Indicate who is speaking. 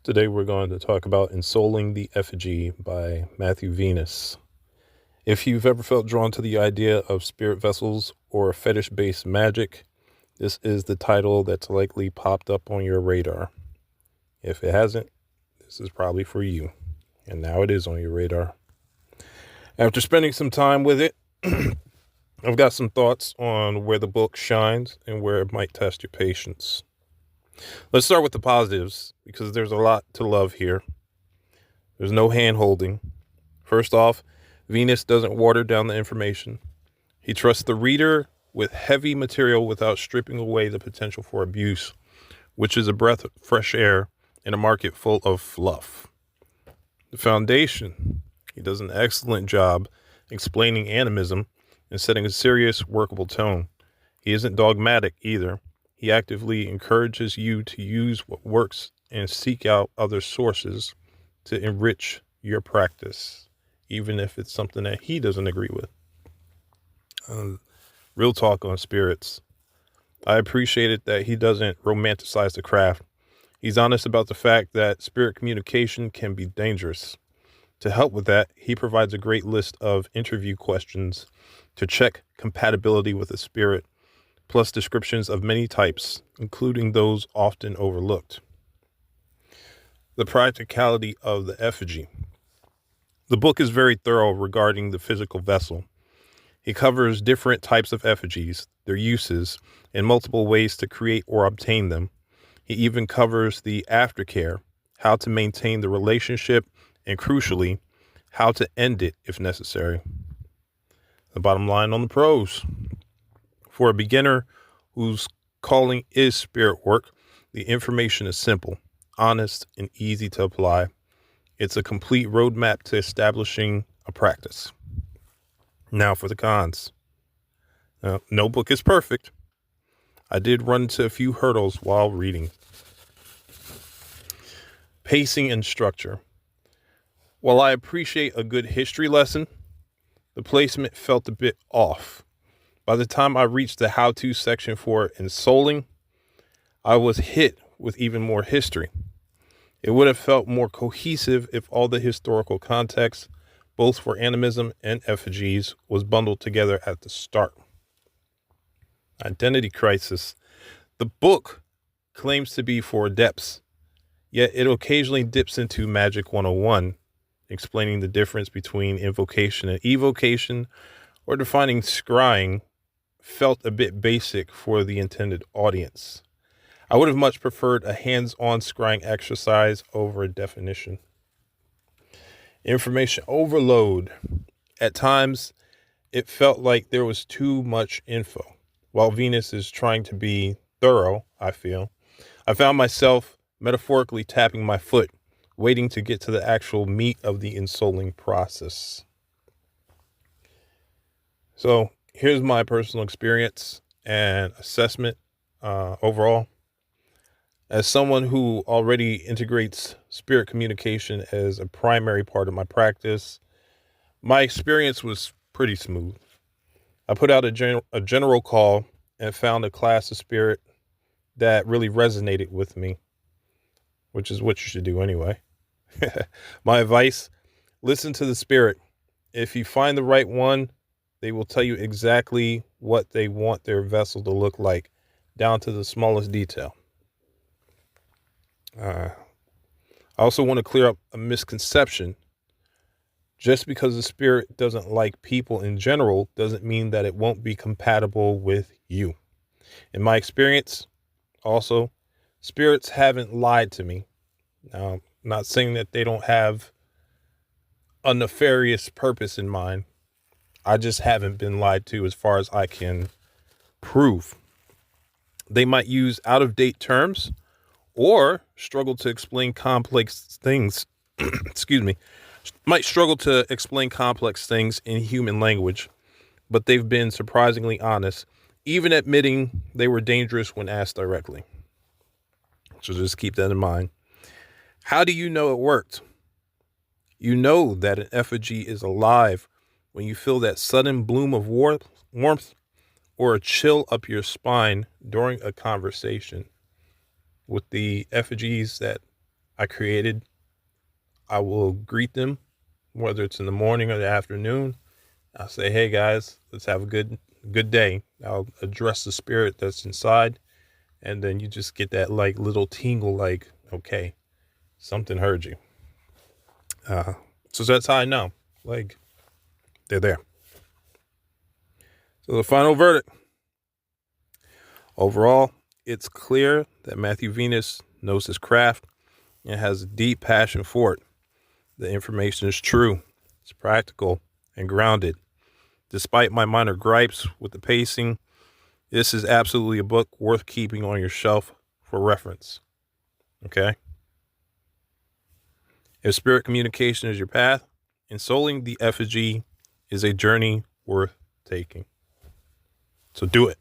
Speaker 1: Today we're going to talk about Ensouling the Effigy by Matthew Venus. If you've ever felt drawn to the idea of spirit vessels or fetish-based magic, this is the title that's likely popped up on your radar. If it hasn't, this is probably for you. And now it is on your radar. After spending some time with it, I've got some thoughts on where the book shines and where it might test your patience. Let's start with the positives, because there's a lot to love here. There's no hand-holding. First off, Venus doesn't water down the information. He trusts the reader with heavy material without stripping away the potential for abuse, which is a breath of fresh air in a market full of fluff. The foundation. He does an excellent job explaining animism and setting a serious, workable tone. He isn't dogmatic either. He actively encourages you to use what works and seek out other sources to enrich your practice, even if it's something that he doesn't agree with. Real talk on spirits. I appreciated that he doesn't romanticize the craft. He's honest about the fact that spirit communication can be dangerous. To help with that, he provides a great list of interview questions to check compatibility with a spirit, plus descriptions of many types, including those often overlooked. The practicality of the effigy. The book is very thorough regarding the physical vessel. He covers different types of effigies, their uses, and multiple ways to create or obtain them. He even covers the aftercare, how to maintain the relationship, and crucially, how to end it if necessary. The bottom line on the pros. For a beginner whose calling is spirit work, the information is simple, honest, and easy to apply. It's a complete roadmap to establishing a practice. Now for the cons. Now, no book is perfect. I did run into a few hurdles while reading. Pacing and structure. While I appreciate a good history lesson, the placement felt a bit off. By the time I reached the how-to section for Ensouling, I was hit with even more history. It would have felt more cohesive if all the historical context, both for animism and effigies, was bundled together at the start. Identity crisis. The book claims to be for adepts, yet it occasionally dips into Magic 101, explaining the difference between invocation and evocation, or defining scrying. Felt a bit basic for the intended audience. I would have much preferred a hands-on scrying exercise over a definition. Information overload. At times, it felt like there was too much info. While Venus is trying to be thorough, I found myself metaphorically tapping my foot, waiting to get to the actual meat of the ensouling process. So, here's my personal experience and assessment overall. As someone who already integrates spirit communication as a primary part of my practice, my experience was pretty smooth. I put out a general call and found a class of spirit that really resonated with me, which is what you should do anyway. My advice, listen to the spirit. If you find the right one, they will tell you exactly what they want their vessel to look like, down to the smallest detail. I also want to clear up a misconception. Just because the spirit doesn't like people in general doesn't mean that it won't be compatible with you. In my experience, also, spirits haven't lied to me. Now, I'm not saying that they don't have a nefarious purpose in mind. I just haven't been lied to as far as I can prove. They might use out-of-date terms or struggle to explain complex things. Might struggle to explain complex things in human language, but they've been surprisingly honest, even admitting they were dangerous when asked directly. So just keep that in mind. How do you know it worked? You know that an effigy is alive when you feel that sudden bloom of warmth or a chill up your spine during a conversation. With the effigies that I created, I will greet them, whether it's in the morning or the afternoon. I'll say, hey guys, let's have a good day. I'll address the spirit that's inside. And then you just get that like little tingle, like, okay, something heard you. So that's how I know, like, they're there. So the final verdict. Overall, it's clear that Matthew Venus knows his craft and has a deep passion for it. The information is true, it's practical, and grounded. Despite my minor gripes with the pacing, this is absolutely a book worth keeping on your shelf for reference. Okay? If spirit communication is your path, Ensouling the Effigy is a journey worth taking. So do it.